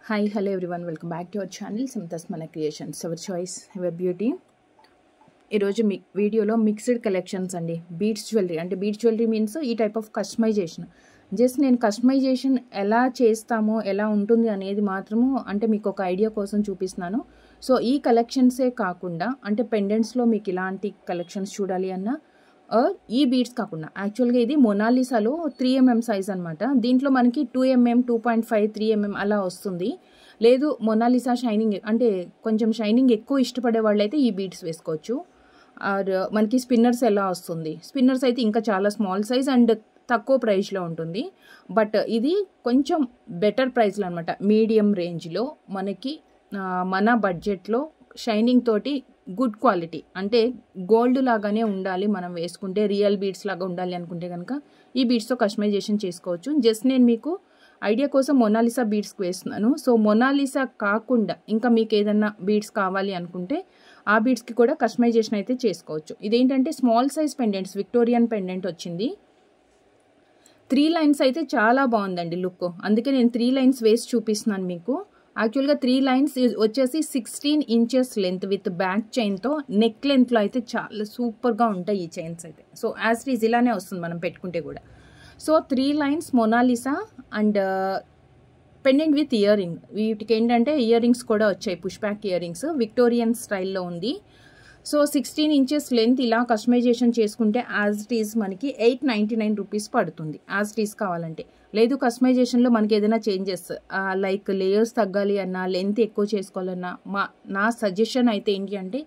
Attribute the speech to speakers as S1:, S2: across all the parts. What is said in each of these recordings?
S1: Hi, hello everyone. Welcome back to our channel Samtas Mana Creations. Our choice, our beauty. ఈరోజు వీడియోలో mixed collections అండి. Beads jewellery అంటే beads jewellery means ఈ type of customization. Just నేను customization ఎలా చేస్తామో ఎలా ఉంటుంది అనేది మాత్రము అంటే మీకు ఒక ఐడియా కోసం చూపిస్తున్నాను. సో ఈ కలెక్షన్సే కాకుండా అంటే పెండెంట్స్లో మీకు ఇలాంటి కలెక్షన్స్ చూడాలి అన్నా ఈ బీడ్స్ కాకుండా యాక్చువల్గా ఇది మొనాలిసాలో 3mm సైజ్ అనమాట. దీంట్లో మనకి 2mm 2.5 3mm అలా వస్తుంది. లేదు మొనాలిసా షైనింగ్ అంటే కొంచెం షైనింగ్ ఎక్కువ ఇష్టపడే వాళ్ళైతే ఈ బీడ్స్ వేసుకోవచ్చు. ఆర్ మనకి స్పిన్నర్స్ ఎలా వస్తుంది, స్పిన్నర్స్ అయితే ఇంకా చాలా స్మాల్ సైజ్ అండ్ తక్కువ ప్రైస్లో ఉంటుంది. బట్ ఇది కొంచెం బెటర్ ప్రైస్లో అనమాట, మీడియం రేంజ్లో మనకి మన బడ్జెట్లో షైనింగ్ తోటి గుడ్ క్వాలిటీ అంటే గోల్డ్ లాగానే ఉండాలి మనం వేసుకుంటే, రియల్ బీడ్స్ లాగా ఉండాలి అనుకుంటే కనుక ఈ బీడ్స్తో కస్టమైజేషన్ చేసుకోవచ్చు. జస్ట్ నేను మీకు ఐడియా కోసం మొనాలిసా బీడ్స్కి వేస్తున్నాను. సో మొనాలిసా కాకుండా ఇంకా మీకు ఏదన్నా బీడ్స్ కావాలి అనుకుంటే ఆ బీడ్స్కి కూడా కస్టమైజేషన్ అయితే చేసుకోవచ్చు. ఇదేంటంటే small size pendants, Victorian pendant వచ్చింది. 3 లైన్స్ అయితే చాలా బాగుందండి లుక్, అందుకే నేను 3 లైన్స్ వేసి చూపిస్తున్నాను మీకు. యాక్చువల్గా 3 లైన్స్ వచ్చేసి 16 ఇంచెస్ లెంత్ విత్ బ్యాక్ చైన్తో నెక్ లెంత్లో అయితే చాలా సూపర్గా ఉంటాయి ఈ చైన్స్ అయితే. సో యాజ్ ఇట్ ఈజ్ ఇలానే వస్తుంది మనం పెట్టుకుంటే కూడా. So 3 lines Mona Lisa and pendant with ear ring. వీటికి ఏంటంటే ఇయర్ రింగ్స్ కూడా వచ్చాయి, push back ear rings Victorian స్టైల్లో ఉంది. సో 16 ఇంచెస్ లెంత్ ఇలా కస్టమైజేషన్ చేసుకుంటే యాజ్ ఇట్ ఈజ్ మనకి 899 రూపీస్ పడుతుంది యాజ్ ఇట్ ఈజ్ కావాలంటే. లేదు కస్టమైజేషన్లో మనకి ఏదైనా చేంజెస్ లైక్ లేయర్స్ తగ్గాలి అన్నా, లెంత్ ఎక్కువ చేసుకోవాలన్నా నా సజెషన్ అయితే ఏంటి అంటే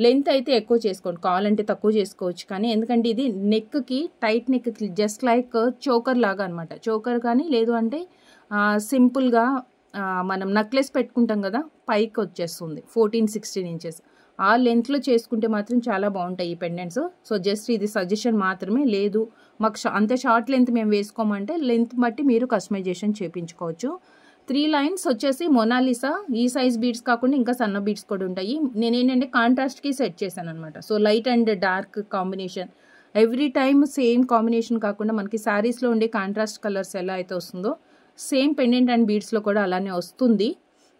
S1: లెంత్ అయితే ఎక్కువ చేసుకోండి, కావాలంటే తక్కువ చేసుకోవచ్చు. కానీ ఎందుకంటే ఇది నెక్కి టైట్ నెక్కి జస్ట్ లైక్ చోకర్ లాగా అనమాట. చోకర్ కానీ లేదు అంటే సింపుల్గా మనం నెక్లెస్ పెట్టుకుంటాం కదా, పైకి వచ్చేస్తుంది 14-16 ఇంచెస్. ఆ లెంత్లో చేసుకుంటే మాత్రం చాలా బాగుంటాయి ఈ పెండెంట్స్. సో జస్ట్ ఇది సజెషన్ మాత్రమే. లేదు మాకు అంత షార్ట్ లెంత్ మేము వేసుకోమంటే లెంత్ బట్టి మీరు కస్టమైజేషన్ చేయించుకోవచ్చు. 3 లైన్స్ వచ్చేసి మొనాలిసా ఈ సైజ్ బీడ్స్ కాకుండా ఇంకా సన్న బీడ్స్ కూడా ఉంటాయి. నేనేంటంటే కాంట్రాస్ట్కి సెట్ చేశాను అనమాట. So light and dark combination every time same combination కాకుండా మనకి శారీస్లో ఉండే కాంట్రాస్ట్ కలర్స్ ఎలా అయితే వస్తుందో సేమ్ పెండెంట్ అండ్ బీడ్స్లో కూడా అలానే వస్తుంది.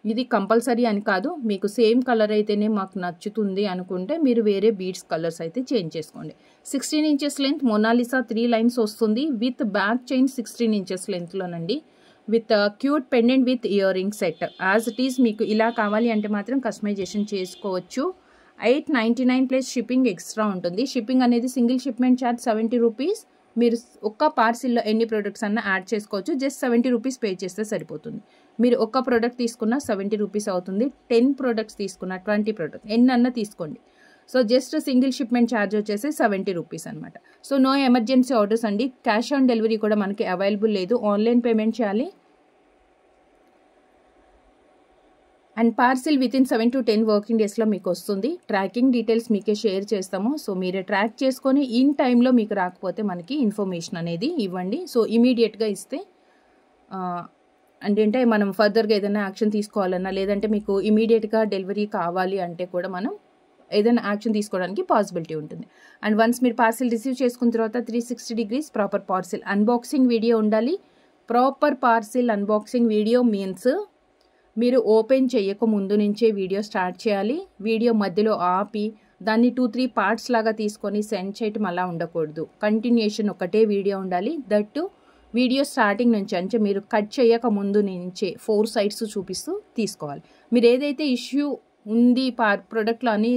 S1: ఇది కంపల్సరీ అని కాదు, మీకు సేమ్ కలర్ అయితేనే మాకు నచ్చుతుంది అనుకుంటే మీరు వేరే బీడ్స్ కలర్స్ అయితే చేంజ్ చేసుకోండి. 16 ఇంచెస్ లెంత్ మొనాలిసా 3 లైన్స్ వస్తుంది విత్ బ్యాక్ చైన్ 16 ఇంచెస్ లెంత్లోనండి, with cute pendant with earring set. As it is మీకు ఇలా కావాలి అంటే మాత్రం కస్టమైజేషన్ చేసుకోవచ్చు. 899 ప్లస్ షిప్పింగ్ ఎక్స్ట్రా ఉంటుంది. షిప్పింగ్ అనేది సింగిల్ షిప్మెంట్ ఛార్జ్ 70 రూపీస్. మీరు ఒక్క పార్సిల్లో ఎన్ని ప్రొడక్ట్స్ అన్నా యాడ్ చేసుకోవచ్చు. జస్ట్ 70 రూపీస్ పే చేస్తే సరిపోతుంది. మీరు ఒక్క ప్రోడక్ట్ తీసుకున్నా 70 రూపీస్ అవుతుంది. 10 ప్రోడక్ట్స్ తీసుకున్నా 20 ప్రోడక్ట్ ఎన్నన్నా తీసుకోండి. So just single shipment charge వచ్చేసి 70 రూపీస్ అనమాట. సో నో ఎమర్జెన్సీ ఆర్డర్స్ అండి. క్యాష్ ఆన్ డెలివరీ కూడా మనకి అవైలబుల్ లేదు, ఆన్లైన్ పేమెంట్ చేయాలి. And parcel with in 7 to 10 working డేస్లో మీకు వస్తుంది. ట్రాకింగ్ డీటెయిల్స్ మీకే షేర్ చేస్తాము. సో మీరే ట్రాక్ చేసుకొని ఇన్ టైంలో మీకు రాకపోతే మనకి ఇన్ఫర్మేషన్ అనేది ఇవ్వండి. సో ఇమీడియట్గా ఇస్తే అంటే మనం ఫర్దర్గా ఏదైనా యాక్షన్ తీసుకోవాలన్నా లేదంటే మీకు ఇమీడియట్గా డెలివరీ కావాలి అంటే కూడా మనం ఏదైనా యాక్షన్ తీసుకోవడానికి పాసిబిలిటీ ఉంటుంది. అండ్ వన్స్ మీరు పార్సిల్ రిసీవ్ చేసుకున్న తర్వాత 360 degrees proper parcel unboxing video ఉండాలి. Proper parcel unboxing video means మీరు ఓపెన్ చేయక ముందు నుంచే వీడియో స్టార్ట్ చేయాలి. వీడియో మధ్యలో ఆపి దాన్ని 2-3 పార్ట్స్ లాగా తీసుకొని సెండ్ చేయటం అలా ఉండకూడదు. కంటిన్యూషన్ ఒకటే వీడియో ఉండాలి. దట్టు వీడియో స్టార్టింగ్ నుంచి అంటే మీరు కట్ చేయక ముందు నుంచే 4 సైడ్స్ చూపిస్తూ తీసుకోవాలి. మీరు ఏదైతే ఇష్యూ ఉంది ప్రోడక్ట్లో అని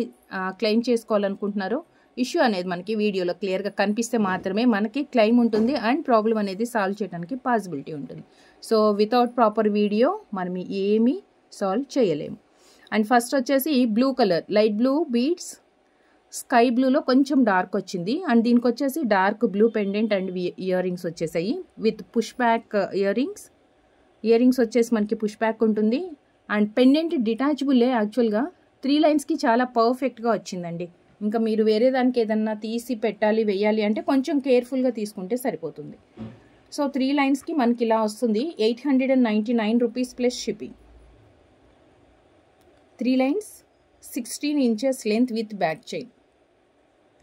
S1: క్లెయిమ్ చేసుకోవాలనుకుంటున్నారో ఇష్యూ అనేది మనకి వీడియోలో క్లియర్గా కనిపిస్తే మాత్రమే మనకి క్లెయిమ్ ఉంటుంది అండ్ ప్రాబ్లం అనేది సాల్వ్ చేయడానికి పాసిబిలిటీ ఉంటుంది. సో వితౌట్ ప్రాపర్ వీడియో మనం ఏమీ సాల్వ్ చేయలేము. అండ్ ఫస్ట్ వచ్చేసి blue colour light blue beads, sky బ్లూలో కొంచెం డార్క్ వచ్చింది. అండ్ దీనికి వచ్చేసి dark blue pendant and earrings వచ్చేసాయి with push back earrings. Earrings వచ్చేసి మనకి పుష్ బ్యాక్ ఉంటుంది. అండ్ పెండెంట్ డిటాచబుల్లే. యాక్చువల్గా 3 లైన్స్కి చాలా పర్ఫెక్ట్గా వచ్చిందండి. ఇంకా మీరు వేరే దానికి ఏదన్నా తీసి పెట్టాలి వేయాలి అంటే కొంచెం కేర్ఫుల్గా తీసుకుంటే సరిపోతుంది. సో 3 లైన్స్కి మనకి ఇలా వస్తుంది. 899 rupees plus shipping. 3 lines 16 inches length with back chain.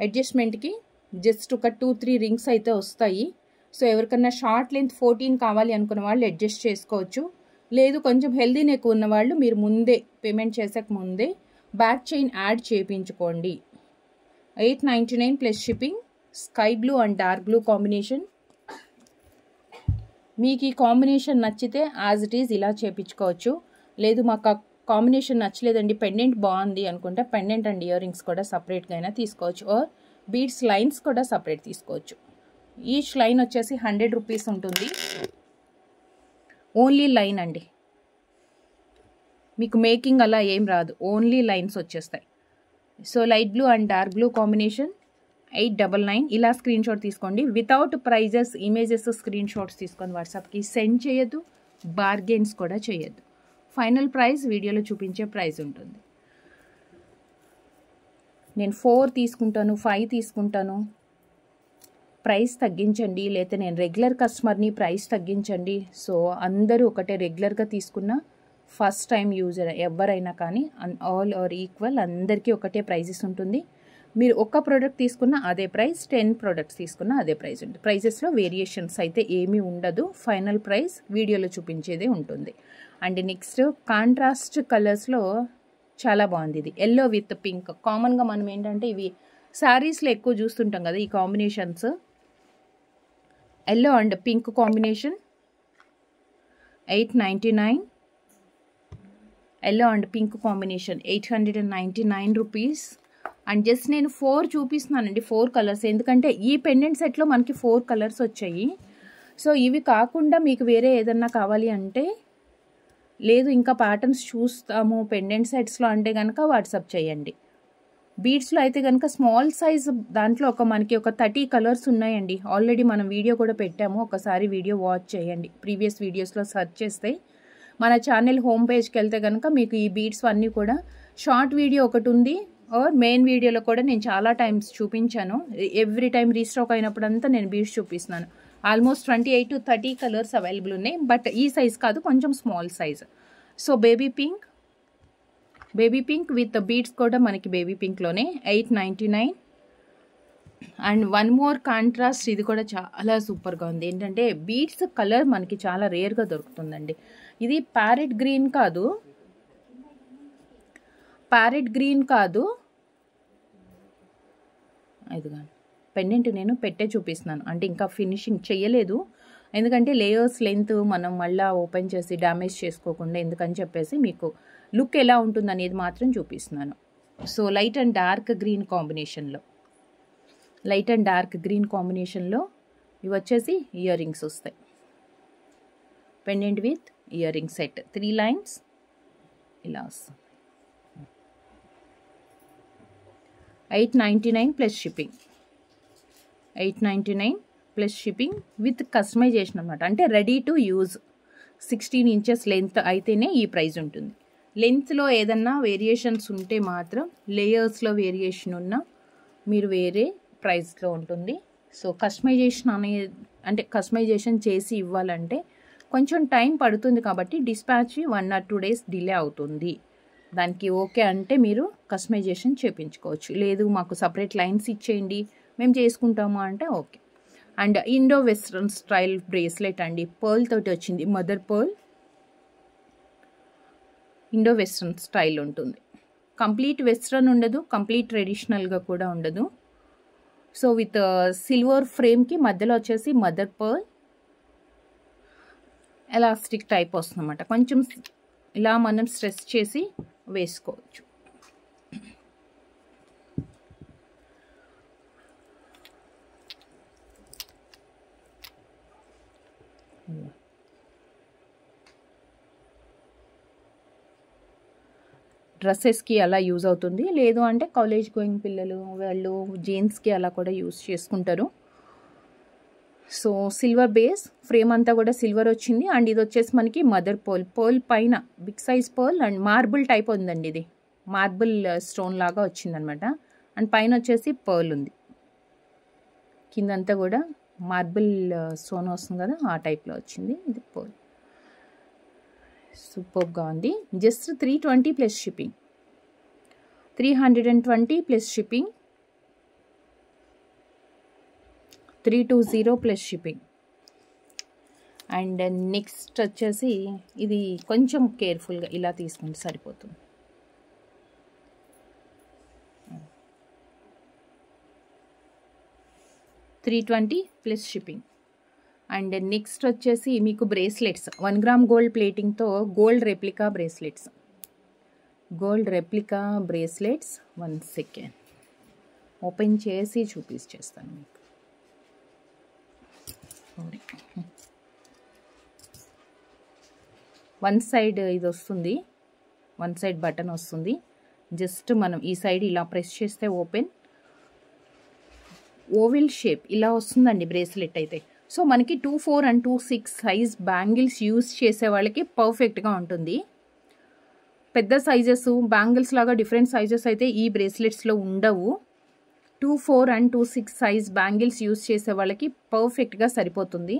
S1: అడ్జస్ట్మెంట్కి జస్ట్ ఒక 2-3 రింగ్స్ అయితే వస్తాయి. సో ఎవరికన్నా షార్ట్ లెంత్ 14 కావాలి అనుకున్న వాళ్ళు అడ్జస్ట్ చేసుకోవచ్చు. లేదు కొంచెం హెల్దీ నెక్ ఉన్న వాళ్ళు మీరు ముందే పేమెంట్ చేసాక ముందే బ్యాక్ చైన్ యాడ్ చేయించుకోండి. 899 plus shipping. Sky blue and dark blue combination. మీకు ఈ కాంబినేషన్ నచ్చితే యాజ్ ఇట్ ఈజ్ ఇలా చేయించుకోవచ్చు. లేదు మాకు కాంబినేషన్ నచ్చలేదండి, పెండెంట్ బాగుంది అనుకుంటే పెండెంట్ అండ్ ఇయర్ రింగ్స్ కూడా సపరేట్గా అయినా తీసుకోవచ్చు. ఆర్ బీడ్స్ లైన్స్ కూడా సపరేట్ తీసుకోవచ్చు. ఈచ్ లైన్ వచ్చేసి 100 రూపీస్ ఉంటుంది. ఓన్లీ లైన్ అండి, మీకు మేకింగ్ అలా ఏం రాదు, ఓన్లీ లైన్స్ వచ్చేస్తాయి. So light blue and dark blue combination 899. ఇలా స్క్రీన్ షాట్ తీసుకోండి. Without prices images screenshots తీసుకొని వాట్సాప్కి సెండ్ చేయొద్దు, బార్గెన్స్ కూడా చేయొద్దు. ఫైనల్ ప్రైస్ వీడియోలో చూపించే ప్రైస్ ఉంటుంది. నేను 4 తీసుకుంటాను, 5 తీసుకుంటాను, ప్రైస్ తగ్గించండి. లేకపోతే నేను రెగ్యులర్ కస్టమర్ని, ప్రైస్ తగ్గించండి. సో అందరూ ఒకటే, రెగ్యులర్గా తీసుకున్న ఫస్ట్ టైం యూజర్ ఎవరైనా కానీ ఆల్ ఆర్ ఈక్వల్, అందరికీ ఒకటే ప్రైజెస్ ఉంటుంది. మీరు ఒక్క ప్రోడక్ట్ తీసుకున్న అదే ప్రైస్, 10 ప్రోడక్ట్స్ తీసుకున్న అదే ప్రైస్ ఉంటుంది. ప్రైజెస్లో వేరియేషన్స్ అయితే ఏమీ ఉండదు. ఫైనల్ ప్రైస్ వీడియోలో చూపించేదే ఉంటుంది. అండ్ నెక్స్ట్ కాంట్రాస్ట్ కలర్స్లో చాలా బాగుంది ఇది, ఎల్లో విత్ పింక్. కామన్గా మనం ఏంటంటే ఇవి శారీస్లో ఎక్కువ చూస్తుంటాం కదా ఈ combinations. Yellow and pink combination 899. Yellow and pink combination 899 rupees. And just నేను 4 చూపిస్తున్నానండి, 4 కలర్స్. ఎందుకంటే ఈ పెండెంట్ సెట్లో మనకి 4 కలర్స్ వచ్చాయి. సో ఇవి కాకుండా మీకు వేరే ఏదన్నా కావాలి అంటే, లేదు ఇంకా ప్యాటర్న్స్ చూస్తాము పెండెంట్ సెట్స్లో అంటే కనుక వాట్సాప్ చేయండి. బీడ్స్లో అయితే కనుక స్మాల్ సైజ్ దాంట్లో మనకి ఒక 30 కలర్స్ ఉన్నాయండి. ఆల్రెడీ మనం వీడియో కూడా పెట్టాము, ఒకసారి వీడియో వాచ్ చేయండి. ప్రీవియస్ వీడియోస్లో సెర్చ్ చేస్తే మన ఛానల్ హోమ్ పేజ్కి వెళ్తే కనుక మీకు ఈ బీడ్స్ అన్నీ కూడా షార్ట్ వీడియో ఒకటి ఉంది, ఆర్ మెయిన్ వీడియోలో కూడా నేను చాలా టైమ్స్ చూపించాను. ఎవ్రీ టైం రీస్టాక్ అయినప్పుడంతా నేను బీడ్స్ చూపిస్తున్నాను. ఆల్మోస్ట్ 28 to 30 కలర్స్ అవైలబుల్ ఉన్నాయి. బట్ ఈ సైజ్ కాదు, కొంచెం small size. So baby pink with beads కూడా మనకి బేబీ పింక్లోనే 899. అండ్ వన్ మోర్ కాంట్రాస్ట్, ఇది కూడా చాలా సూపర్గా ఉంది. ఏంటంటే బీడ్స్ కలర్ మనకి చాలా రేర్గా దొరుకుతుందండి. ఇది ప్యారెట్ గ్రీన్ కాదు, ఇదిగా పెండెంట్ నేను పెట్టే చూపిస్తున్నాను. అంటే ఇంకా ఫినిషింగ్ చేయలేదు, ఎందుకంటే లేయర్స్ లెంత్ మనం మళ్ళీ ఓపెన్ చేసి డ్యామేజ్ చేసుకోకుండా ఎందుకని చెప్పేసి మీకు లుక్ ఎలా ఉంటుంది అనేది మాత్రం చూపిస్తున్నాను. So light and dark green కాంబినేషన్లో ఇవి వచ్చేసి ఇయర్ రింగ్స్ వస్తాయి. Pendant with earring set 3 lines ఇలా వస్తుంది. 899 plus shipping. 899 plus shipping with customisation అనమాట. అంటే ready to use 16 inches length అయితేనే ఈ ప్రైస్ ఉంటుంది. లెంత్లో ఏదన్నా వేరియేషన్స్ ఉంటే మాత్రం, లేయర్స్లో వేరియేషన్ ఉన్నా మీరు వేరే ప్రైస్లో ఉంటుంది. సో కస్టమైజేషన్ చేసి ఇవ్వాలంటే కొంచెం టైం పడుతుంది, కాబట్టి డిస్పాచ్ 1 or 2 days డిలే అవుతుంది. దానికి ఓకే అంటే మీరు కస్టమైజేషన్ చేయించుకోవచ్చు. లేదు మాకు సపరేట్ లైన్స్ ఇచ్చేయండి మేము చేసుకుంటాము అంటే okay. And Indo western style bracelet అండి, పర్ల్ తోటి వచ్చింది, mother pearl. Indo western style ఉంటుంది. కంప్లీట్ వెస్ట్రన్ ఉండదు, కంప్లీట్ ట్రెడిషనల్గా కూడా ఉండదు. సో విత్ సిల్వర్ ఫ్రేమ్కి మధ్యలో వచ్చేసి మదర్ పర్ల్ ఎలాస్టిక్ టైప్ వస్తుంది అన్నమాట. కొంచెం ఇలా మనం స్ట్రెస్ చేసి వేసుకోవచ్చు. డ్రెస్సెస్కి అలా యూజ్ అవుతుంది, లేదు అంటే కాలేజ్ గోయింగ్ పిల్లలు వాళ్ళు జీన్స్కి అలా కూడా యూజ్ చేసుకుంటారు. సో సిల్వర్ బేస్, ఫ్రేమ్ అంతా కూడా సిల్వర్ వచ్చింది. అండ్ ఇది వచ్చేసి మనకి మదర్ పర్ల్ పైన big size pearl and marble type ఉందండి. ఇది మార్బుల్ స్టోన్ లాగా వచ్చిందనమాట. అండ్ పైన వచ్చేసి పర్ల్ ఉంది, కిందంతా కూడా మార్బుల్ స్టోన్ వస్తుంది కదా ఆ టైప్లో వచ్చింది. ఇది పర్ల్ సూపర్గా ఉంది. Just 320 plus shipping. 320 plus shipping. 320 plus shipping. And next వచ్చేసి ఇది కొంచెం కేర్ఫుల్గా ఇలా తీసుకుంటే సరిపోతుంది. $320 ప్లస్ షిప్పింగ్. అండ్ నెక్స్ట్ వచ్చేసి మీకు బ్రేస్లెట్స్ 1 గ్రామ్ గోల్డ్ ప్లేటింగ్తో gold replica bracelets. 1 second open చేసి చూపిస్తాను మీకు. సారీ, వన్ సైడ్ ఇది వస్తుంది, వన్ సైడ్ బటన్ వస్తుంది. జస్ట్ మనం ఈ సైడ్ ఇలా ప్రెస్ చేస్తే ఓపెన్, ఓవెల్ షేప్ ఇలా వస్తుందండి బ్రేస్లెట్ అయితే. సో మనకి 24 and 26 సైజ్ బ్యాంగిల్స్ యూస్ చేసే వాళ్ళకి పర్ఫెక్ట్గా ఉంటుంది. పెద్ద సైజెస్ బ్యాంగిల్స్ లాగా డిఫరెంట్ సైజెస్ అయితే ఈ బ్రేస్లెట్స్లో ఉండవు. 24 and 26 సైజ్ బ్యాంగిల్స్ యూస్ చేసే వాళ్ళకి పర్ఫెక్ట్గా సరిపోతుంది.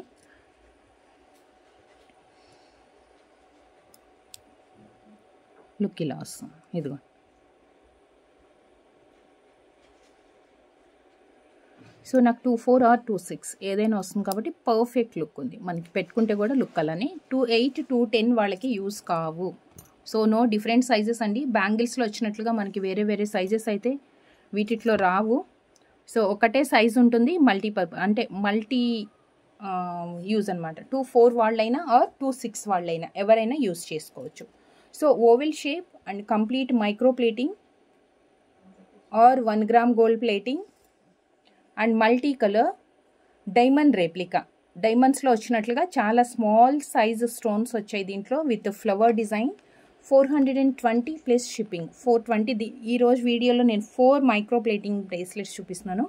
S1: లుక్ ఇలా వస్తుంది, ఇదిగో. సో నాకు 24 or 26 ఏదైనా వస్తుంది కాబట్టి పర్ఫెక్ట్ లుక్ ఉంది. మనకి పెట్టుకుంటే కూడా లుక్ అలానే. 28, 210 వాళ్ళకి యూస్ కావు. సో నో డిఫరెంట్ సైజెస్ అండి. బ్యాంగిల్స్లో వచ్చినట్లుగా మనకి వేరే వేరే సైజెస్ అయితే వీటిలో రావు. సో ఒకటే సైజ్ ఉంటుంది, అంటే మల్టీ యూజ్ అనమాట. 24 వాళ్ళైనా ఆర్ 26 వాళ్ళైనా ఎవరైనా యూజ్ చేసుకోవచ్చు. So oval shape and complete micro plating or 1 gram gold plating and multi colour diamond replica. డైమండ్స్లో వచ్చినట్లుగా చాలా స్మాల్ సైజ్ స్టోన్స్ వచ్చాయి దీంట్లో with flower design. 420 plus shipping. 420. ఈరోజు వీడియోలో నేను 4 మైక్రో ప్లేటింగ్ బ్రేస్లెట్స్ చూపిస్తున్నాను.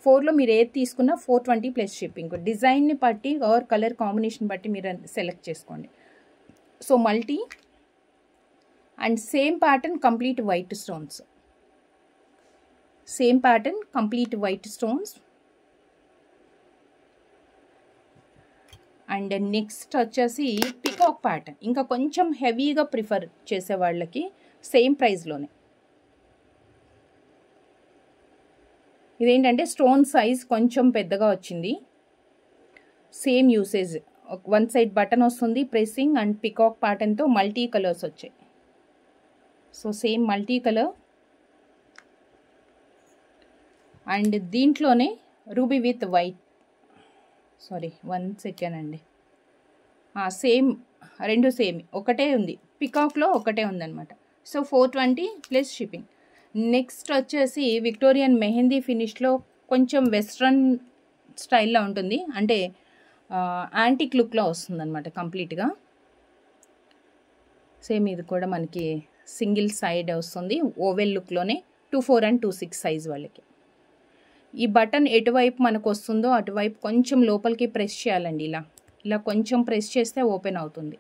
S1: 4లో మీరు ఏది తీసుకున్నా 420 ప్లస్ షిప్పింగ్. డిజైన్ని బట్టి ఆర్ కలర్ కాంబినేషన్ బట్టి మీరు సెలెక్ట్ చేసుకోండి. So multi and same pattern complete white stones. Same pattern complete white stones. And next వచ్చేసి పికాక్ ప్యాటర్న్. ఇంకా కొంచెం హెవీగా ప్రిఫర్ చేసే వాళ్ళకి సేమ్ ప్రైస్లోనే. ఇదేంటంటే స్టోన్ సైజ్ కొంచెం పెద్దగా వచ్చింది. Same usage. One side button వస్తుంది, ప్రెస్సింగ్ అండ్ పికాక్ ప్యాటర్న్తో మల్టీ కలర్స్ వచ్చాయి. So same multi colour. And దీంట్లోనే ruby with white. Sorry, 1 second అండి. సేమ్, రెండు సేమ్, ఒకటే ఉంది. పికాక్లో ఒకటే ఉందన్నమాట. So 420 plus shipping. నెక్స్ట్ వచ్చేసి విక్టోరియన్ మెహందీ ఫినిష్లో కొంచెం వెస్ట్రన్ స్టైల్లో ఉంటుంది. అంటే యాంటిక్ లుక్లో వస్తుందన్నమాట కంప్లీట్గా. సేమ్ ఇది కూడా మనకి సింగిల్ సైడ్ వస్తుంది. ఓవెల్ లుక్లోనే 24 and 26 సైజ్ వాళ్ళకి. ఈ బటన్ ఎటువైపు మనకు వస్తుందో అటువైపు కొంచెం లోపలికి ప్రెస్ చేయాలండి. ఇలా ఇలా కొంచెం ప్రెస్ చేస్తే ఓపెన్ అవుతుంది.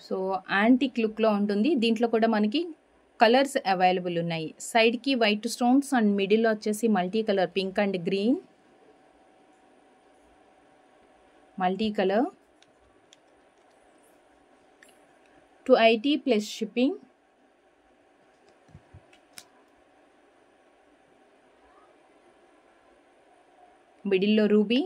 S1: సో యాంటిక్ లుక్లో ఉంటుంది. దీంట్లో కూడా మనకి కలర్స్ అవైలబుల్ ఉన్నాయి. సైడ్కి వైట్ స్టోన్స్ అండ్ మిడిల్లో వచ్చేసి multi colour pink and green. Multi colour. 280 plus shipping. మిడిల్లో రూబీ.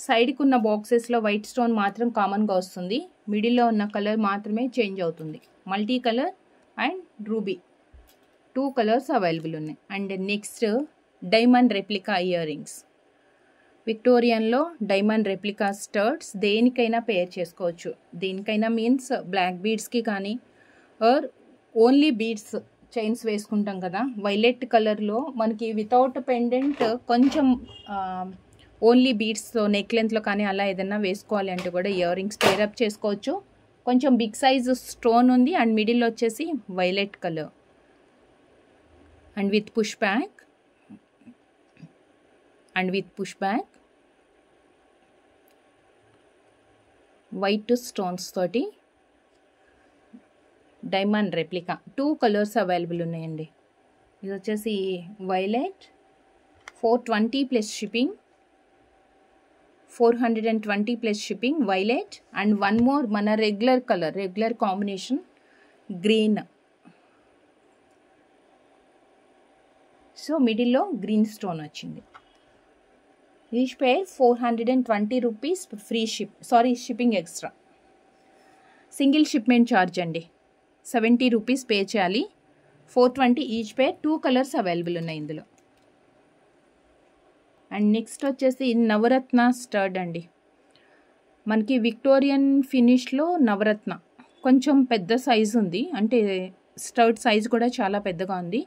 S1: సైడ్కి ఉన్న బాక్సెస్లో వైట్ స్టోన్ మాత్రం కామన్గా వస్తుంది. మిడిల్లో ఉన్న కలర్ మాత్రమే చేంజ్ అవుతుంది. Multi colour and ruby 2 colours available ఉన్నాయి. And next diamond replica earrings. విక్టోరియన్లో డైమండ్ రెప్లికా స్టర్ట్స్ దేనికైనా పేర్ చేసుకోవచ్చు. దేనికైనా మీన్స్ బ్లాక్ బీడ్స్కి కానీ ఆర్ ఓన్లీ బీడ్స్ చైన్స్ వేసుకుంటాం కదా, వైలెట్ కలర్లో మనకి వితౌట్ పెండెంట్ కొంచెం ఓన్లీ బీడ్స్తో నెక్ లెంత్లో కానీ అలా ఏదైనా వేసుకోవాలి అంటే కూడా ఇయర్ రింగ్స్ పేరప్ చేసుకోవచ్చు. కొంచెం బిగ్ సైజ్ స్టోన్ ఉంది అండ్ మిడిల్లో వచ్చేసి violet colour and with push back. White stones తోటి డైమండ్ రెప్లికా 2 కలర్స్ అవైలబుల్ ఉన్నాయండి. ఇది వచ్చేసి violet. 420 plus shipping. 420 plus shipping violet. And one more మన regular colour, regular combination green. So మిడిల్లో green stone వచ్చింది. Each pair 420 rupees free shipping extra. Single shipment charge అండి 70 rupees pay చేయాలి. 420 each పేర్. 2 colours available ఉన్నాయి ఇందులో. And next వచ్చేసి నవరత్న స్టర్డ్ అండి. మనకి విక్టోరియన్ ఫినిష్లో నవరత్న కొంచెం పెద్ద సైజు ఉంది, అంటే స్టర్డ్ సైజ్ కూడా చాలా పెద్దగా ఉంది.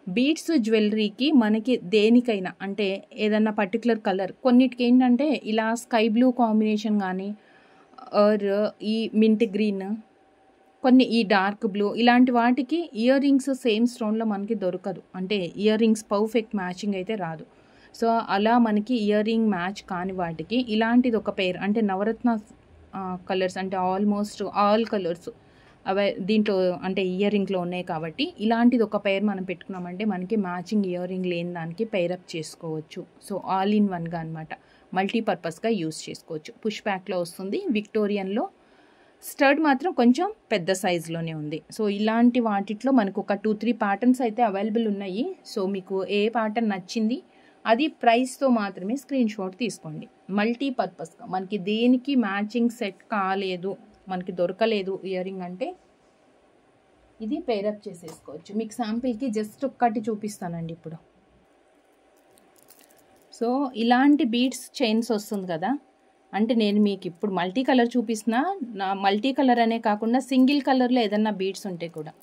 S1: బీడ్స్ జ్యువెలరీకి మనకి దేనికైనా అంటే ఏదన్నా పర్టికులర్ కలర్, కొన్నిటికి ఏంటంటే ఇలా స్కై బ్లూ కాంబినేషన్ కానీ ఆర్ ఈ మింట్ గ్రీన్, కొన్ని ఈ డార్క్ బ్లూ, ఇలాంటి వాటికి ఇయర్ రింగ్స్ సేమ్ స్టోన్లో మనకి దొరకదు, అంటే ఇయర్ రింగ్స్ పర్ఫెక్ట్ మ్యాచింగ్ అయితే రాదు. సో అలా మనకి ఇయర్ రింగ్ మ్యాచ్ కాని వాటికి ఇలాంటిది ఒక పేర్, అంటే నవరత్న కలర్స్ అంటే ఆల్మోస్ట్ ఆల్ కలర్స్ అవే దీంట్లో అంటే ఇయర్ రింగ్లో ఉన్నాయి కాబట్టి ఇలాంటిది ఒక పేర్ మనం పెట్టుకున్నామంటే మనకి మ్యాచింగ్ ఇయర్ రింగ్ లేని దానికి పేరప్ చేసుకోవచ్చు. సో ఆల్ ఇన్ వన్గా అనమాట, మల్టీపర్పస్గా యూస్ చేసుకోవచ్చు. పుష్ బ్యాక్లో వస్తుంది. విక్టోరియన్లో స్టర్డ్ మాత్రం కొంచెం పెద్ద సైజులోనే ఉంది. సో ఇలాంటి వాటిలో మనకు ఒక 2-3 ప్యాటర్న్స్ అయితే అవైలబుల్ ఉన్నాయి. సో మీకు ఏ ప్యాటర్న్ నచ్చింది అది ప్రైస్తో మాత్రమే స్క్రీన్ షాట్ తీసుకోండి. మల్టీపర్పస్గా మనకి దేనికి మ్యాచింగ్ సెట్ కాలేదు, మనకి దొరకలేదు ఇయర్ రింగ్ అంటే ఇది పేరప్ చేసేసుకోవచ్చు. మీకు శాంపిల్కి జస్ట్ ఒక్కటి చూపిస్తానండి ఇప్పుడు. సో ఇలాంటి బీడ్స్ చైన్స్ వస్తుంది కదా, అంటే నేను మీకు ఇప్పుడు మల్టీ కలర్ చూపిస్తున్నా. నా మల్టీ కలర్ అనే కాకుండా సింగిల్ కలర్లో ఏదన్నా బీడ్స్ ఉంటే కూడా,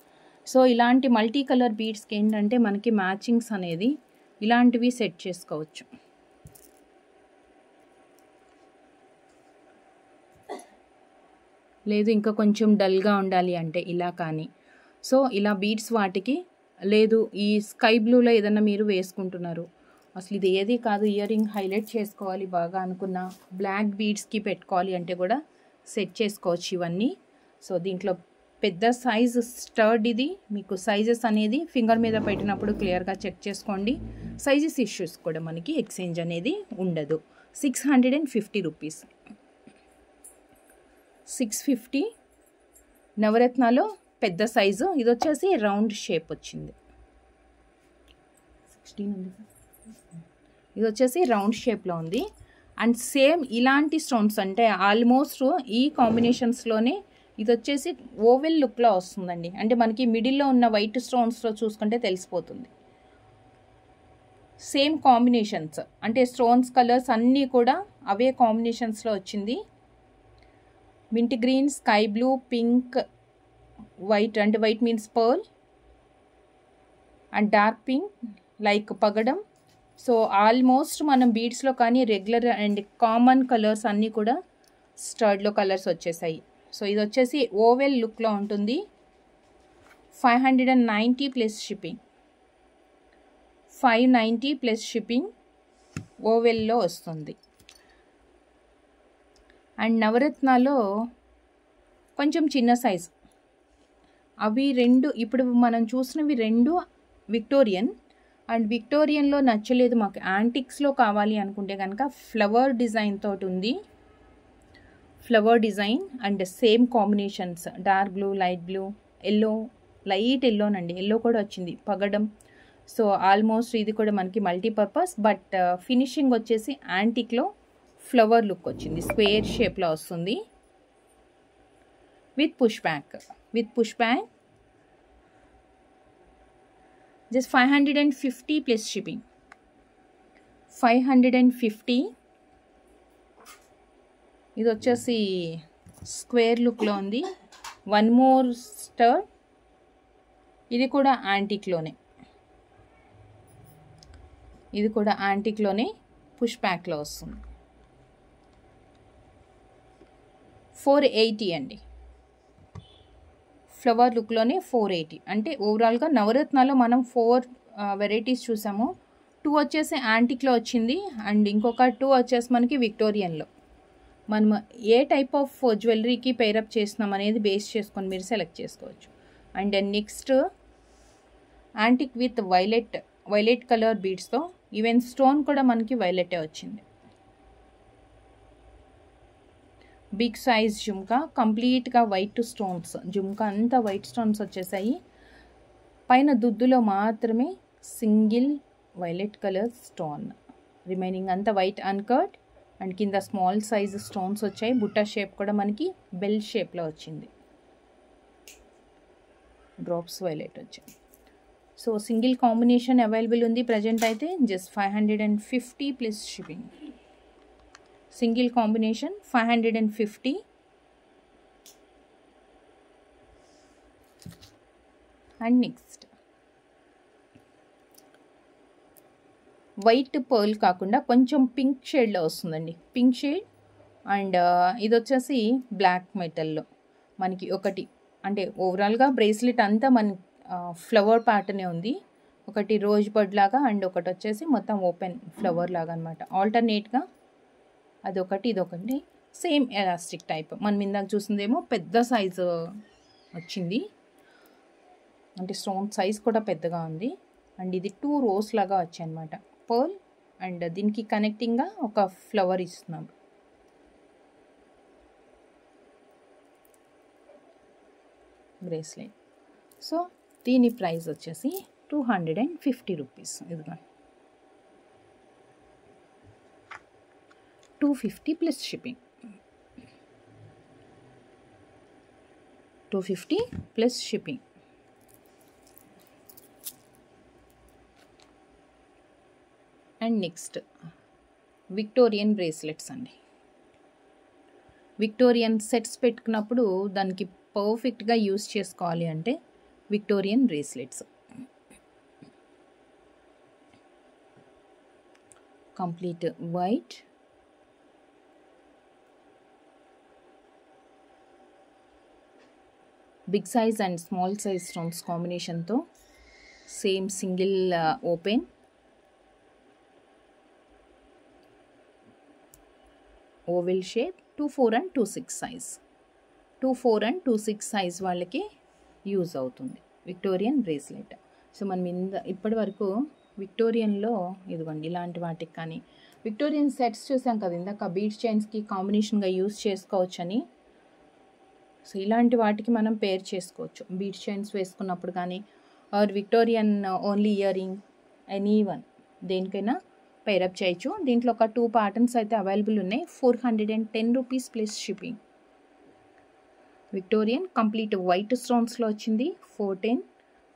S1: సో ఇలాంటి మల్టీ కలర్ బీడ్స్కి ఏంటంటే మనకి మ్యాచింగ్స్ అనేది ఇలాంటివి సెట్ చేసుకోవచ్చు. లేదు ఇంకా కొంచెం డల్గా ఉండాలి అంటే ఇలా కానీ, సో ఇలా బీడ్స్ వాటికి, లేదు ఈ స్కై బ్లూలో ఏదన్నా మీరు వేసుకుంటున్నారు, అసలు ఇది ఏది కాదు ఇయర్ రింగ్ హైలైట్ చేసుకోవాలి బాగా అనుకున్నా, బ్లాక్ బీడ్స్కి పెట్టుకోవాలి అంటే కూడా సెట్ చేసుకోవచ్చు ఇవన్నీ. సో దీంట్లో పెద్ద సైజ్ స్టర్డ్ ఇది. మీకు సైజెస్ అనేది ఫింగర్ మీద పెట్టినప్పుడు క్లియర్గా చెక్ చేసుకోండి. సైజెస్ ఇష్యూస్ కూడా మనకి ఎక్స్చేంజ్ అనేది ఉండదు. 650 రూపీస్. 650 నవరత్నాలో పెద్ద సైజు. ఇది వచ్చేసి రౌండ్ షేప్ వచ్చింది. 16 ఉంది. ఇది వచ్చేసి రౌండ్ షేప్లో ఉంది. అండ్ సేమ్ ఇలాంటి స్టోన్స్ అంటే ఆల్మోస్ట్ ఈ కాంబినేషన్స్లోనే ఇది వచ్చేసి ఓవెల్ లుక్లో వస్తుందండి. అంటే మనకి మిడిల్లో ఉన్న వైట్ స్టోన్స్లో చూసుకుంటే తెలిసిపోతుంది. సేమ్ కాంబినేషన్స్ అంటే స్టోన్స్ కలర్స్ అన్నీ కూడా అవే కాంబినేషన్స్లో వచ్చింది. Mint green, sky blue, pink, white, అంటే white means pearl, and dark pink like పగడం. సో ఆల్మోస్ట్ మనం బీడ్స్లో కానీ రెగ్యులర్ అండ్ కామన్ కలర్స్ అన్నీ కూడా స్టర్డ్లో కలర్స్ వచ్చేసాయి. సో ఇది వచ్చేసి ఓవెల్ లుక్లో ఉంటుంది. 590 ప్లస్ షిప్పింగ్. 590 ప్లస్ షిప్పింగ్ ఓవెల్లో వస్తుంది. అండ్ నవరత్నాలో కొంచెం చిన్న సైజ్ అవి రెండు, ఇప్పుడు మనం చూసినవి రెండు విక్టోరియన్. అండ్ విక్టోరియన్లో నచ్చలేదు మాకు, యాంటిక్స్లో కావాలి అనుకుంటే కనుక ఫ్లవర్ డిజైన్ తోటి ఉంది. Flower design and same combinations dark blue, light blue, yellow, light ఎల్లోనండి, ఎల్లో కూడా వచ్చింది, పగడం. సో ఆల్మోస్ట్ ఇది కూడా మనకి మల్టీపర్పస్, బట్ ఫినిషింగ్ వచ్చేసి యాంటిక్లో ఫ్లవర్ లుక్ వచ్చింది. స్క్వేర్ షేప్లో వస్తుంది with push back. Just 550 plus shipping. 550. ఇది వచ్చేసి స్క్వేర్ లుక్లో ఉంది. వన్ మోర్ స్టర్డ్, ఇది కూడా యాంటిక్లోనే పుష్ బ్యాక్లో వస్తుంది. 480 అండి. ఫ్లవర్ లుక్లోనే 480. అంటే ఓవరాల్గా నవరత్నాలో మనం 4 వెరైటీస్ చూసాము. 2 వచ్చేసి యాంటిక్లో వచ్చింది అండ్ ఇంకొక 2 వచ్చేసి మనకి విక్టోరియన్లో. మనం ఏ టైప్ ఆఫ్ జ్యువెలరీకి పేరప్ చేస్తున్నాం అనేది బేస్ చేసుకొని మీరు సెలెక్ట్ చేసుకోవచ్చు. And next antique with violet colour బీడ్స్తో, ఈవెన్ స్టోన్ కూడా మనకి వైలెటే వచ్చింది. బిగ్ సైజ్ జుమ్కా, కంప్లీట్గా వైట్ స్టోన్స్. జుమ్కా అంతా వైట్ స్టోన్స్ వచ్చేసాయి. పైన దుద్దులో మాత్రమే single violet colour stone, remaining అంతా వైట్ అన్కట్. అండ్ కింద స్మాల్ సైజ్ స్టోన్స్ వచ్చాయి. బుట్ట షేప్ కూడా మనకి బెల్ షేప్లో వచ్చింది. డ్రాప్స్ వైలెట్ వచ్చాయి. సో సింగిల్ కాంబినేషన్ అవైలబుల్ ఉంది ప్రజెంట్ అయితే. Just 550 plus shipping. Single combination 550. And next white pearl కాకుండా కొంచెం పింక్ షేడ్లో వస్తుందండి. పింక్ షేడ్ అండ్ ఇది వచ్చేసి బ్లాక్ మెటల్లో మనకి ఒకటి, అంటే ఓవరాల్గా బ్రేస్లెట్ అంతా మన ఫ్లవర్ ప్యాటర్నే ఉంది. ఒకటి రోజ్ బడ్ లాగా అండ్ ఒకటి వచ్చేసి మొత్తం ఓపెన్ ఫ్లవర్ లాగా అనమాట. ఆల్టర్నేట్గా అదొకటి ఇదొకటి సేమ్ ఎలాస్టిక్ టైప్. మనం ఇందాక చూసిందేమో పెద్ద సైజు వచ్చింది, అంటే స్టోన్ సైజ్ కూడా పెద్దగా ఉంది. అండ్ ఇది 2 rows లాగా వచ్చాయి అనమాట పర్ల్. అండ్ దీనికి కనెక్టింగ్గా ఒక ఫ్లవర్ ఇస్తున్నాం. బ్రేస్లెట్. సో దీని ప్రైస్ వచ్చేసి 250 రూపీస్. ఇదిగో 250 plus shipping. 250 plus shipping. And next Victorian bracelets అండి. విక్టోరియన్ సెట్స్ పెట్టుకున్నప్పుడు దానికి పర్ఫెక్ట్గా యూస్ చేసుకోవాలి అంటే Victorian bracelets. Complete white, big size and small size stones కాంబినేషన్తో same single open, oval shape, 24 and 26 size. 24 and 26 size వాళ్ళకి use అవుతుంది Victorian bracelet. So మనం ఇప్పటి వరకు విక్టోరియన్లో ఇదిగోండి ఇలాంటి వాటికి కానీ విక్టోరియన్ సెట్స్ చూసాం కదా ఇందాక, బీడ్స్ చైన్స్కి కాంబినేషన్గా యూజ్ చేసుకోవచ్చని. సో ఇలాంటి వాటికి మనం పేర్ చేసుకోవచ్చు బీడ్స్ చైన్స్ వేసుకున్నప్పుడు కానీ, or Victorian only ear ring, any one దేనికైనా పేరప్ చేయొచ్చు. దీంట్లో ఒక 2 ప్యాటర్న్స్ అయితే అవైలబుల్ ఉన్నాయి. 410 rupees plus shipping. Victorian complete white స్టోన్స్లో వచ్చింది. 410.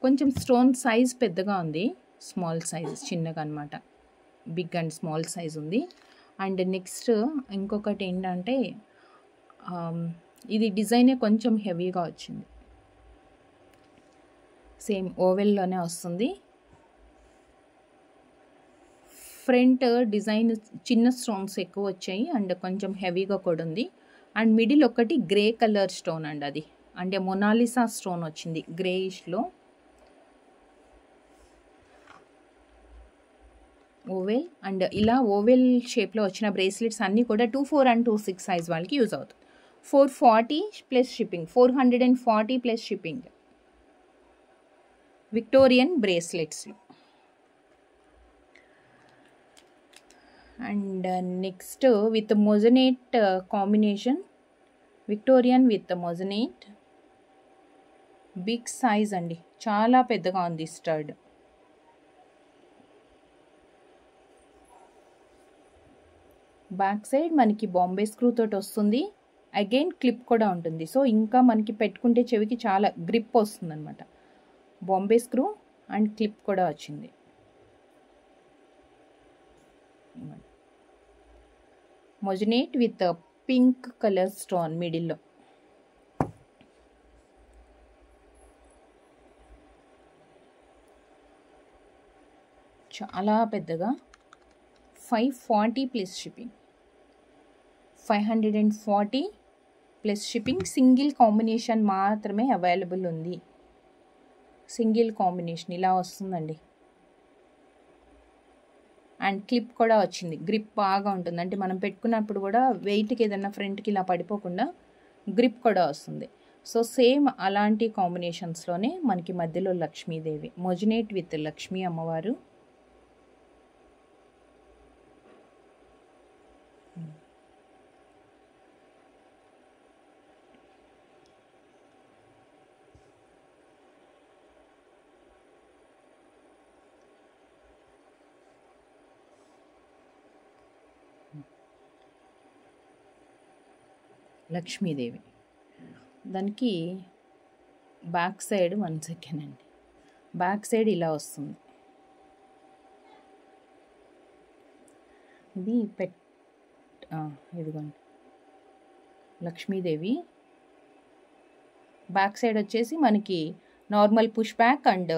S1: కొంచెం స్టోన్ సైజ్ పెద్దగా ఉంది, స్మాల్ సైజ్ చిన్నగా అనమాట. బిగ్ అండ్ స్మాల్ సైజ్ ఉంది. అండ్ నెక్స్ట్ ఇంకొకటి ఏంటంటే ఇది డిజైనే కొంచెం హెవీగా వచ్చింది. సేమ్ ఓవెల్లోనే వస్తుంది. ఫ్రంట్ డిజైన్ చిన్న స్టోన్స్ ఎక్కువ వచ్చాయి అండ్ కొంచెం హెవీగా కూడా ఉంది. అండ్ మిడిల్ ఒకటి గ్రే కలర్ స్టోన్ అండి, అది అంటే మొనాలిసా స్టోన్ వచ్చింది గ్రేయిష్లో. ఓవెల్ అండ్ ఇలా ఓవెల్ షేప్లో వచ్చిన బ్రేస్లెట్స్ అన్నీ కూడా 24 and 26 సైజ్ వాళ్ళకి యూజ్ అవుతుంది. 440 plus shipping. 440 plus shipping Victorian బ్రేస్లెట్స్లో. And next with moissanite combination, Victorian with moissanite, big size అండి, చాలా పెద్దగా ఉంది స్టడ్. బ్యాక్ సైడ్ మనకి బాంబే స్క్రూ తోటి వస్తుంది. అగైన్ క్లిప్ కూడా ఉంటుంది. సో ఇంకా మనకి పెట్టుకుంటే చెవికి చాలా గ్రిప్ వస్తుంది అనమాట. బాంబే స్క్రూ అండ్ క్లిప్ కూడా వచ్చింది. మొజనేట్ విత్ పింక్ కలర్ స్టోన్ మిడిల్లో. చాలా పెద్దగా. 540 plus shipping. 540 plus shipping. Single combination మాత్రమే అవైలబుల్ ఉంది. సింగిల్ కాంబినేషన్ ఇలా వస్తుందండి. అండ్ క్లిప్ కూడా వచ్చింది. గ్రిప్ బాగా ఉంటుంది, అంటే మనం పెట్టుకున్నప్పుడు కూడా వెయిట్కి ఏదైనా ఫ్రంట్కి ఇలా పడిపోకుండా గ్రిప్ కూడా వస్తుంది. సో సేమ్ అలాంటి కాంబినేషన్స్లోనే మనకి మధ్యలో లక్ష్మీదేవి, మొజినేట్ విత్ లక్ష్మీ అమ్మవారు. లక్ష్మీదేవి. దానికి బ్యాక్ సైడ్ 1 సెకండ్ అండి, బ్యాక్ సైడ్ ఇలా వస్తుంది. ఇది ఇదిగోండి లక్ష్మీదేవి. బ్యాక్ సైడ్ వచ్చేసి మనకి normal push back and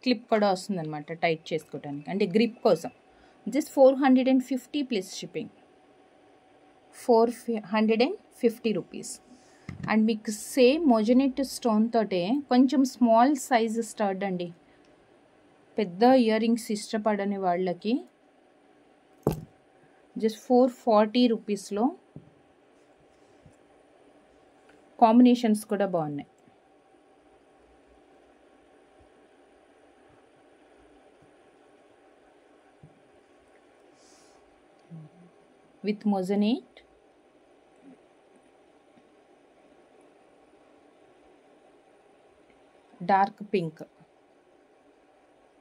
S1: clip కూడా వస్తుంది అనమాట, టైట్ చేసుకోవడానికి అంటే గ్రిప్ కోసం. Just 450 plus shipping, 450 rupees. And మీకు సేమ్ మొజనెట్ స్టోన్ తోటే కొంచెం స్మాల్ సైజ్ స్టడ్ అండి. పెద్ద ఇయర్ రింగ్స్ ఇష్టపడని వాళ్ళకి జస్ట్ 440 రూపీస్లో కాంబినేషన్స్ కూడా బాగున్నాయి. With మొజనెట్, dark pink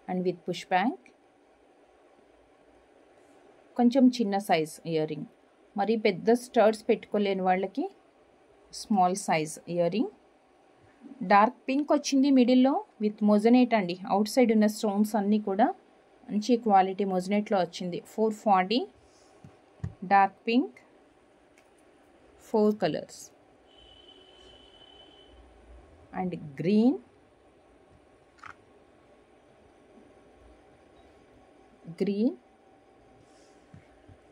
S1: and with push back. కొంచెం చిన్న సైజ్ ఇయర్ రింగ్, మరి పెద్ద స్టర్డ్స్ పెట్టుకోలేని వాళ్ళకి small size ear ring. Dark pink వచ్చింది మిడిల్లో విత్ మొజనెట్ అండి. అవుట్ సైడ్ ఉన్న స్టోన్స్ అన్నీ కూడా మంచి క్వాలిటీ మొజనెట్లో వచ్చింది. 440 dark pink, 4 colours and green,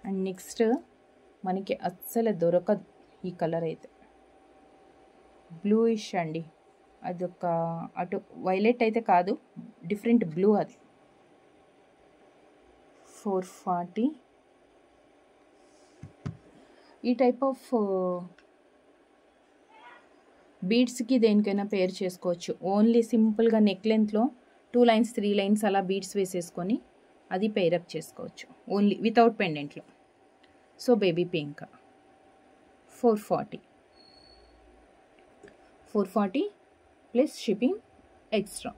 S1: and next మనకి అస్సలు దొరకదు ఈ కలర్ అయితే, బ్లూయిష్ అండి. అదొక అటు వైలెట్ అయితే కాదు, డిఫరెంట్ బ్లూ అది. 440. ఈ టైప్ ఆఫ్ బీడ్స్కి దేనికైనా పేర్ చేసుకోవచ్చు. ఓన్లీ సింపుల్గా నెక్ లెంత్లో 2 లైన్స్ 3 లైన్స్ అలా బీడ్స్ వేసేసుకొని అది పేరప్ చేసుకోవచ్చు ఓన్లీ వితౌట్ పెండెంట్లో. So baby pink 440 plus shipping extra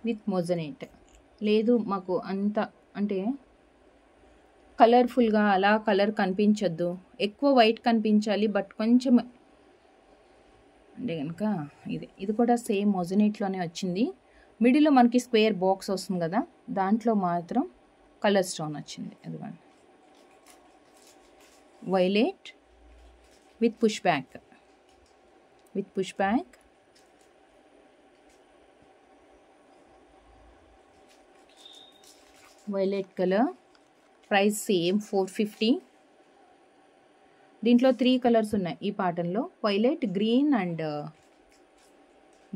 S1: with moissanite. లేదు మాకు అంత అంటే కలర్ఫుల్గా అలా కలర్ కనిపించద్దు, ఎక్కువ వైట్ కనిపించాలి బట్ కొంచెం అంటే కనుక ఇది కూడా సేమ్ మొజనెట్లోనే వచ్చింది. మిడిల్లో మనకి స్క్వేర్ బాక్స్ వస్తుంది కదా, దాంట్లో మాత్రం కలర్ స్టోన్ వచ్చింది. అదిగోండి violet with push back, violet colour. Price same 450. దీంట్లో 3 కలర్స్ ఉన్నాయి ఈ ప్యాటర్న్లో, violet, green and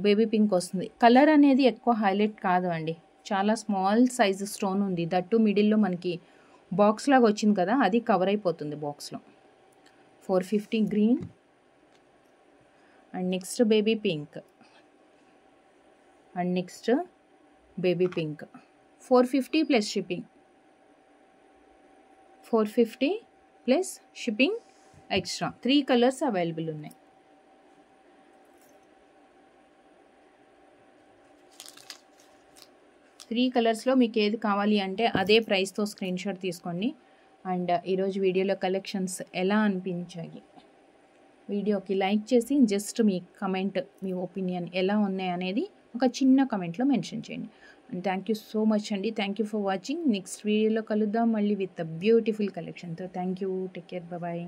S1: baby pink వస్తుంది. కలర్ అనేది ఎక్కువ హైలైట్ కాదు అండి, చాలా స్మాల్ సైజ్ స్టోన్ ఉంది. దట్టు మిడిల్లో మనకి బాక్స్ లాగా వచ్చింది కదా, అది కవర్ అయిపోతుంది బాక్స్లో. 450 green and next baby pink, 450 plus shipping, 450 plus shipping extra. 3 colours available ఉన్నాయి. త్రీ కలర్స్లో మీకు ఏది కావాలి అంటే అదే ప్రైస్తో స్క్రీన్ షాట్ తీసుకోండి. అండ్ ఈరోజు వీడియోలో కలెక్షన్స్ ఎలా అనిపించాయి, వీడియోకి లైక్ చేసి జస్ట్ మీ కమెంట్, మీ ఒపీనియన్ ఎలా ఉన్నాయి అనేది ఒక చిన్న కమెంట్లో మెన్షన్ చేయండి. And thank you so much అండి. Thank you for watching. Next వీడియోలో కలుద్దాం మళ్ళీ విత్ బ్యూటిఫుల్ కలెక్షన్తో. Thank you. Take care. Bye.